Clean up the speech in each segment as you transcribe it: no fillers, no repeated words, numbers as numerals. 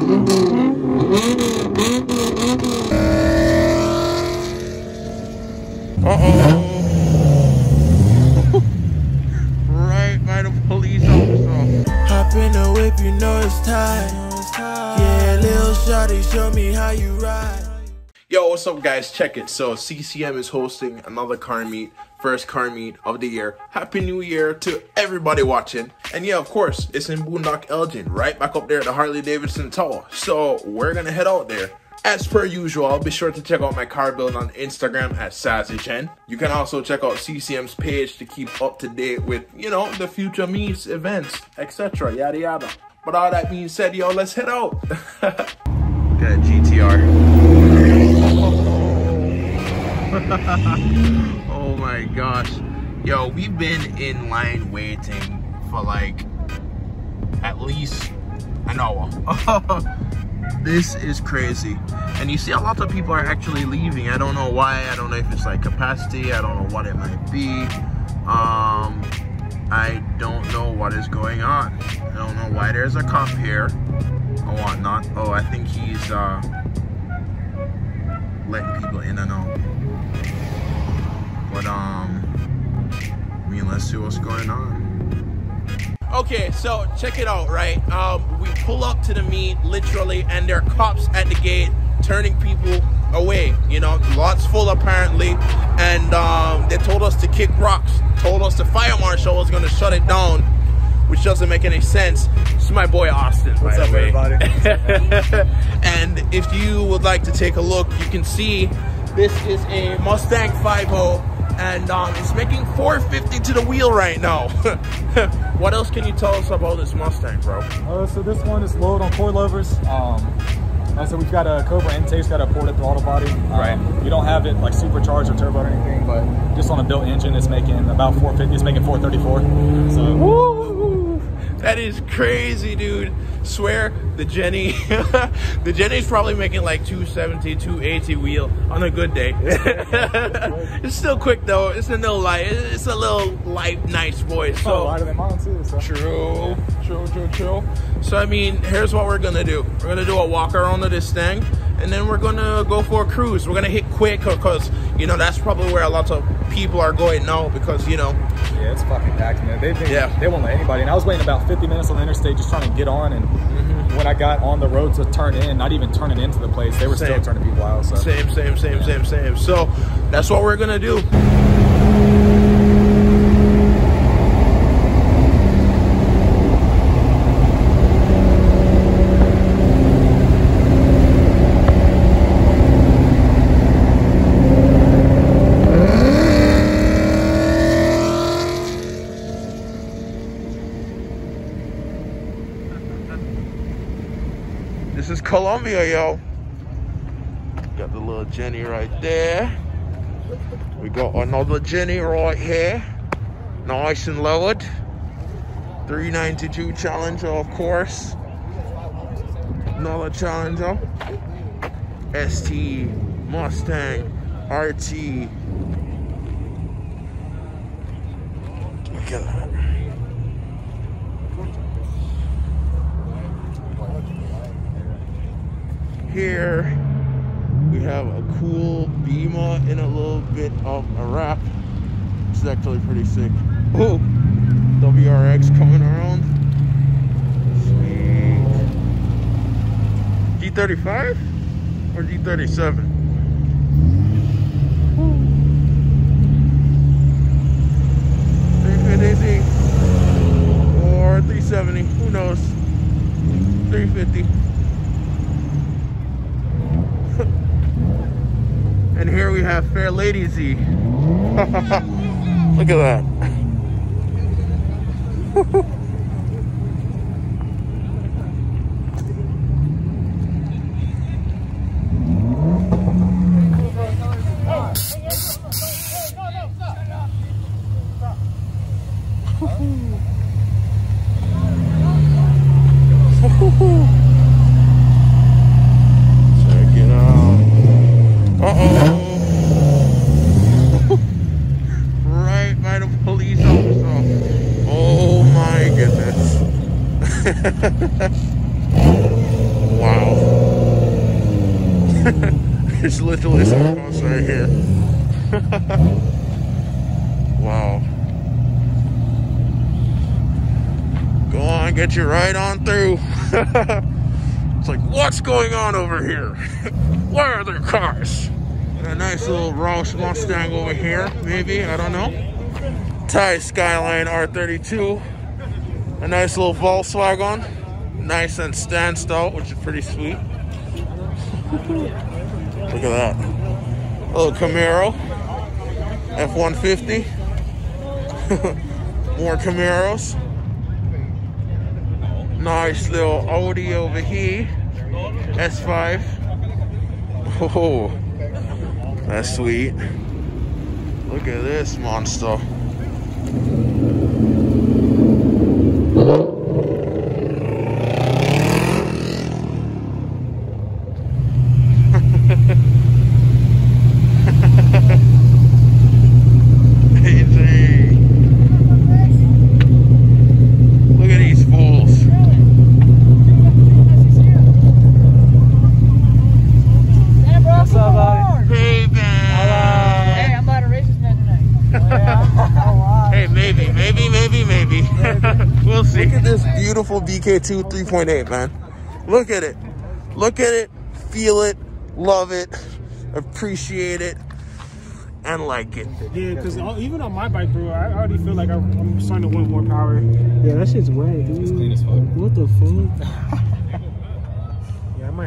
Right by the police officer. Hop in the whip, you know it's time. Yeah, little shawty, show me how you ride. Yo, what's up guys? Check it. So CCM is hosting another car meet, first car meet of the year. Happy New Year to everybody watching. And yeah, of course, it's in Boondock, Elgin, right back up there at the Harley Davidson Tower. So we're gonna head out there. As per usual, I'll be sure to check out my car build on Instagram at SazzyChen. You can also check out CCM's page to keep up to date with, you know, the future meets, events, etc. Yada yada. But all that being said, yo, let's head out. Look at GTR. Oh my gosh. Yo, we've been in line waiting for like at least an hour. This is crazy. And you see a lot of people are actually leaving. I don't know why. I don't know if it's like capacity. I don't know what it might be. I don't know what is going on. I don't know why there's a cop here or whatnot. Oh, I think he's letting people in and out. But I mean, let's see what's going on. Okay, so check it out, right? We pull up to the meet, literally, and there are cops at the gate turning people away. You know, lots full apparently, and they told us to kick rocks. Told us the fire marshal was going to shut it down, which doesn't make any sense. This is my boy Austin, by the way. What's up, everybody? And if you would like to take a look, you can see this is a Mustang 5.0. And it's making 450 to the wheel right now. What else can you tell us about this Mustang, bro? So this one is lowered on coilovers. So we've got a Cobra intake, got a ported throttle body. Right. You don't have it like supercharged or turbo or anything, but just on a built engine, it's making about 450. It's making 434. So. Woo! That is crazy, dude. Swear the Jenny, the Jenny's probably making like 270, 280 wheel on a good day. It's still quick though. It's a little light. It's a little light, nice boy. So lighter than mine too. So. True. So I mean, here's what we're gonna do. We're gonna do a walk around of this thing, and then we're gonna go for a cruise. We're gonna hit quick because you know that's probably where a lot of people are going now because you know. Yeah, it's fucking packed, man. They won't let anybody. And I was waiting about 50 minutes on the interstate just trying to get on, and when I got on the road to turn in, not even turning into the place, they were still turning people out. So. Same. So that's what we're gonna do. This is Colombia, yo. Got the little Jenny right there. We got another Jenny right here. Nice and lowered. 392 Challenger, of course. Another Challenger. ST, Mustang, RT. Look at that. Here we have a cool Beamer in a little bit of a wrap. It's actually pretty sick. Oh, WRX coming around. Sweet. G35 or G37? 350 or 370, who knows? 350. And here we have Fair Lady Z. Look at that. Check it out. Right by the police officer. Oh my There's literally some posts right here. Wow. Go on, get you right on through. It's like, what's going on over here? Why are there cars? A nice little Roush Mustang over here, maybe, I don't know. Thai Skyline R32. A nice little Volkswagen. Nice and stanced out, which is pretty sweet. Look at that. A little Camaro. F-150. More Camaros. Nice little Audi over here. S5. Oh, that's sweet. Look at this monster. We'll see. Look at this beautiful BK2 3.8, man. Look at it. Look at it. Feel it. Love it. Appreciate it. And like it. Yeah, because even on my bike, bro, I already feel like I'm starting to want more power. Yeah, that shit's wet, dude. It's clean as fuck. What the fuck? Yeah, I might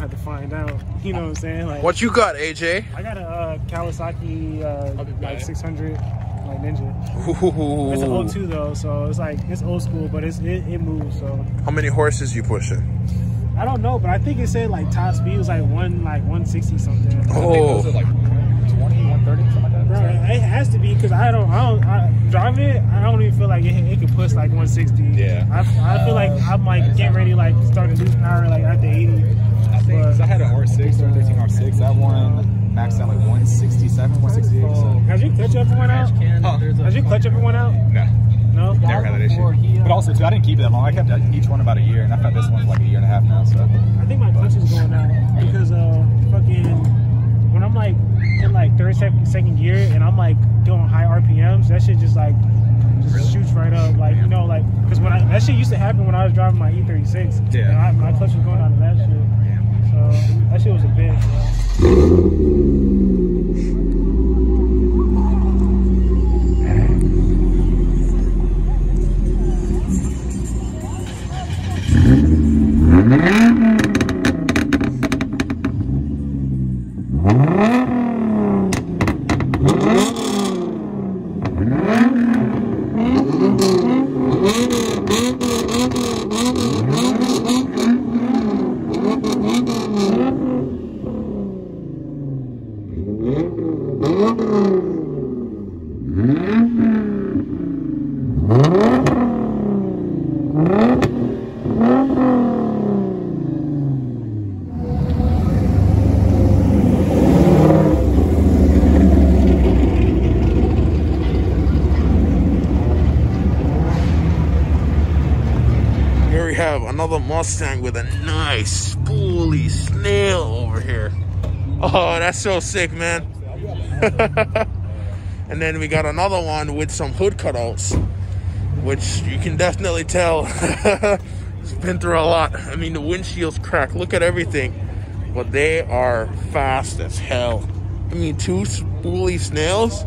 have to find out. You know what I'm saying? Like, what you got, AJ? I got a Kawasaki like 600. Like Ninja. Ooh. It's an 02 though, so it's like it's old school, but it moves. So how many horses you pushing? I don't know, but I think it said like top speed was like 160 something. Oh, I think like 120, 130, something like that. Bro, it has to be because I drive it. I don't even feel like it can push like 160. Yeah. I feel like I'm like getting ready like start to lose power like after 80. I think because I had an R6 or 13 R6. That one maxed out like 167, 168. So. Has your clutch ever went out? Has your clutch ever went out? No. No? Never had that issue. But also, too, I didn't keep it that long. I kept each one about a year, and I've had this one for like a year and a half now. So I think my clutch is going out because fucking when I'm like in like second gear and I'm like doing high RPMs, that shit just like shoots right up. Like, you know, like because when that shit used to happen when I was driving my E36. Yeah. And my clutch was going out of that shit. So that shit was a bitch. Another Mustang with a nice spoolie snail over here. Oh, that's so sick, man. And then we got another one with some hood cutouts, which you can definitely tell it's been through a lot. I mean, the windshield's cracked. Look at everything. But they are fast as hell. I mean, 2 spoolie snails?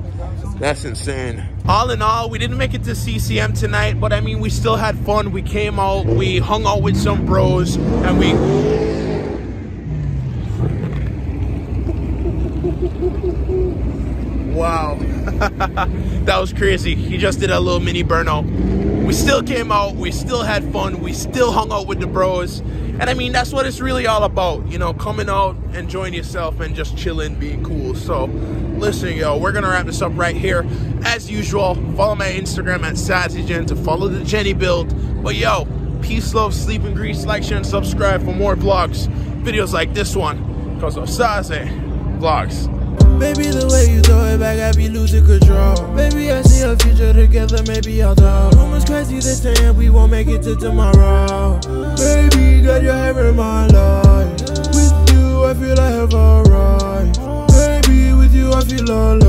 That's insane. All in all, we didn't make it to CCM tonight, but I mean, we still had fun. We came out, we hung out with some bros, and we... Wow. That was crazy. He just did a little mini burnout. We still came out, we still had fun, we still hung out with the bros. And I mean, that's what it's really all about, you know, coming out, enjoying yourself, and just chilling, being cool. So, listen, yo, we're gonna wrap this up right here. As usual, follow my Instagram at SazzyGen to follow the Jenny build. But yo, peace, love, sleep, and grease. Like, share, and subscribe for more vlogs, videos like this one, because of Sazzy Vlogs. Baby, the way you throw it back, I be losing control. Baby, I see a future together, maybe I'll talk. Rumors crazy, they saying we won't make it till tomorrow. Baby, got your hair in my life. With you, I feel be lawless.